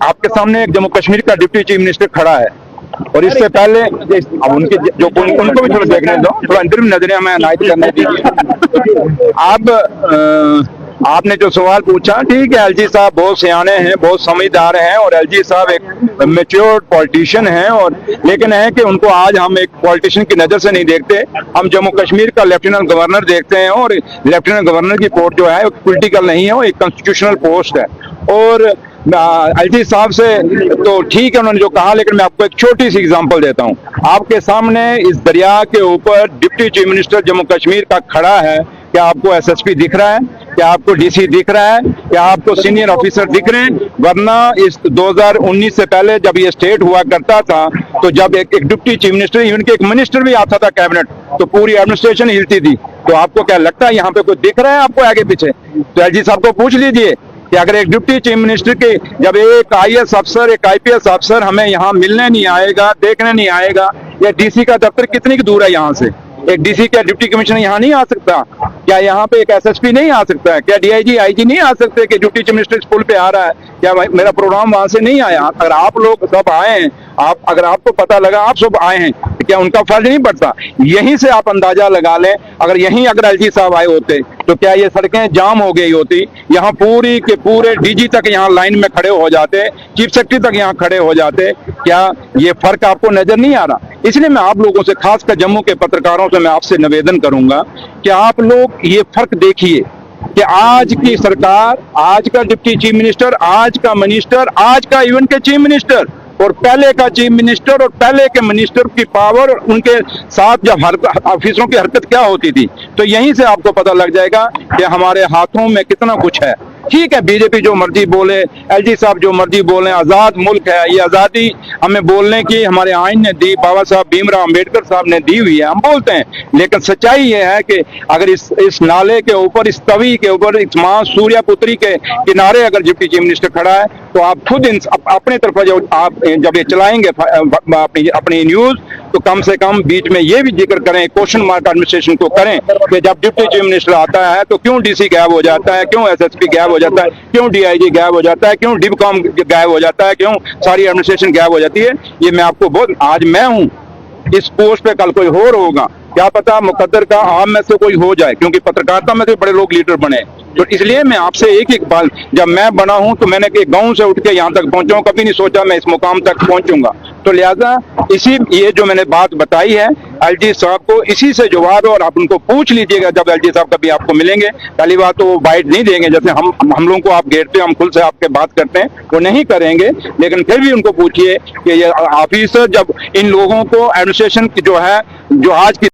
आपके सामने एक जम्मू कश्मीर का डिप्टी चीफ मिनिस्टर खड़ा है और इससे पहले अब उनके जो उनको भी थोड़ा देखने दो, थोड़ा अंदर भी नजरें हमें अनायत करने दीजिए। आपने जो सवाल पूछा, ठीक है, एलजी साहब बहुत सियाने हैं, बहुत समझदार हैं और एलजी साहब एक मैच्योर पॉलिटिशियन हैं, और लेकिन है कि उनको आज हम एक पॉलिटिशियन की नजर से नहीं देखते, हम जम्मू कश्मीर का लेफ्टिनेंट गवर्नर देखते हैं। और लेफ्टिनेंट गवर्नर की पोस्ट जो है पॉलिटिकल नहीं है, वो एक कॉन्स्टिट्यूशनल पोस्ट है। और एलजी साहब से तो ठीक है उन्होंने जो कहा, लेकिन मैं आपको एक छोटी सी एग्जांपल देता हूं। आपके सामने इस दरिया के ऊपर deputy chief minister Jammu Kashmir का खड़ा है। क्या आपको एसएसपी दिख रहा है? क्या आपको डीसी दिख रहा है? क्या आपको सीनियर ऑफिसर दिख रहे हैं? वरना इस 2019 से पहले जब ये स्टेट हुआ करता था, तो जब एक डिप्टी चीफ मिनिस्टर, इवन के एक मिनिस्टर भी आता था कैबिनेट, तो पूरी एडमिनिस्ट्रेशन हिलती थी। तो आपको क्या लगता है यहाँ पे कोई दिख रहा है आपको आगे पीछे? तो एलजी साहब को पूछ लीजिए कि अगर एक डिप्टी चीफ मिनिस्टर के जब एक आईएएस अफसर, एक आईपीएस अफसर हमें यहाँ मिलने नहीं आएगा, देखने नहीं आएगा, या डीसी का दफ्तर कितनी दूर है यहाँ से? एक डीसी क्या डिप्टी कमिश्नर यहाँ नहीं आ सकता? क्या यहाँ पे एक एसएसपी नहीं आ सकता है? क्या डीआईजी आईजी नहीं आ सकते कि डिप्टी चीफ मिनिस्टर इस पुल पे आ रहा है? क्या मेरा प्रोग्राम वहां से नहीं आया? अगर आप लोग सब आए हैं, अगर आपको पता लगा आप सब आए हैं, तो क्या उनका फर्ज नहीं पड़ता? यहीं से आप अंदाजा लगा लें, अगर एलजी साहब आए होते तो क्या ये सड़कें जाम हो गई होती? यहाँ पूरी के पूरे डीजी तक यहाँ लाइन में खड़े हो जाते, चीफ सेक्रेटरी तक यहाँ खड़े हो जाते। क्या ये फर्क आपको नजर नहीं आ रहा? इसलिए मैं आप लोगों से, खासकर जम्मू के पत्रकारों से मैं आपसे निवेदन करूंगा कि आप लोग ये फर्क देखिए कि आज की सरकार, आज का डिप्टी चीफ मिनिस्टर, आज का मिनिस्टर, आज का इवन के चीफ मिनिस्टर और पहले का चीफ मिनिस्टर और पहले के मिनिस्टर की पावर, उनके साथ जब ऑफिसरों की हरकत क्या होती थी, तो यहीं से आपको पता लग जाएगा कि हमारे हाथों में कितना कुछ है। ठीक है, बीजेपी जो मर्जी बोले, एलजी साहब जो मर्जी बोले, आजाद मुल्क है, ये आजादी हमें बोलने की हमारे आइन ने दी, बाबा साहब भीमराव अम्बेडकर साहब ने दी हुई है, हम बोलते हैं। लेकिन सच्चाई ये है कि अगर इस नाले के ऊपर, इस तवी के ऊपर, इस मां सूर्यपुत्री के किनारे अगर डिप्टी चीफ मिनिस्टर खड़ा है, तो आप खुद अपने तरफ जब ये चलाएंगे अपनी न्यूज, तो कम से कम बीच में ये भी जिक्र करें, क्वेश्चन मार्क एडमिनिस्ट्रेशन को करें कि जब डिप्टी चीफ मिनिस्टर आता है तो क्यों डीसी गायब हो जाता है, क्यों एसएसपी गायब हो जाता है, क्यों डीआईजी गायब हो जाता है, क्यों डिबकॉम गायब हो जाता है, क्यों सारी एडमिनिस्ट्रेशन गायब हो जाती है। ये मैं आपको आज मैं हूं इस पोस्ट पे, कल कोई और होगा, क्या पता मुकद्दर का आम में से कोई हो जाए, क्योंकि पत्रकारिता में से बड़े लोग लीडर बने। तो इसलिए मैं आपसे एक बात, जब मैं बना हूं तो मैंने एक गांव से उठ के यहाँ तक पहुंचा हूं, कभी नहीं सोचा मैं इस मुकाम तक पहुंचूंगा। तो लिहाजा ये जो मैंने बात बताई है एलजी साहब को, इसी से जवाब है, और आप उनको पूछ लीजिएगा जब एलजी साहब कभी आपको मिलेंगे। पहली बात तो वो बाइट नहीं देंगे, जैसे हम लोगों को आप घेरते हैं, हम खुद से आपके बात करते हैं, वो नहीं करेंगे। लेकिन फिर भी उनको पूछिए कि ये ऑफिसर जब इन लोगों को एडमिनिस्ट्रेशन की जो है, जो आज की